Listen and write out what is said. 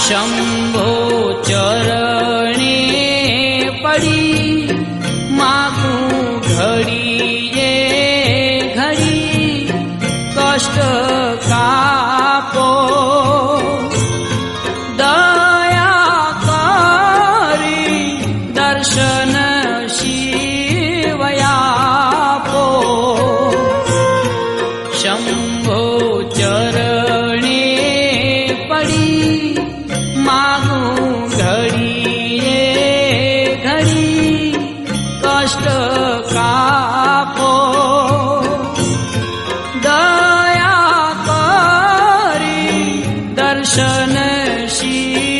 शंभो चरणे पड़ी मागू घड़ीए घड़ी कष्ट कापो दया करी दर्शन शिवयापो शंभो चरणे पड़ी मागू घड़ीए घड़ी कष्ट कापो दया करी दर्शन शिव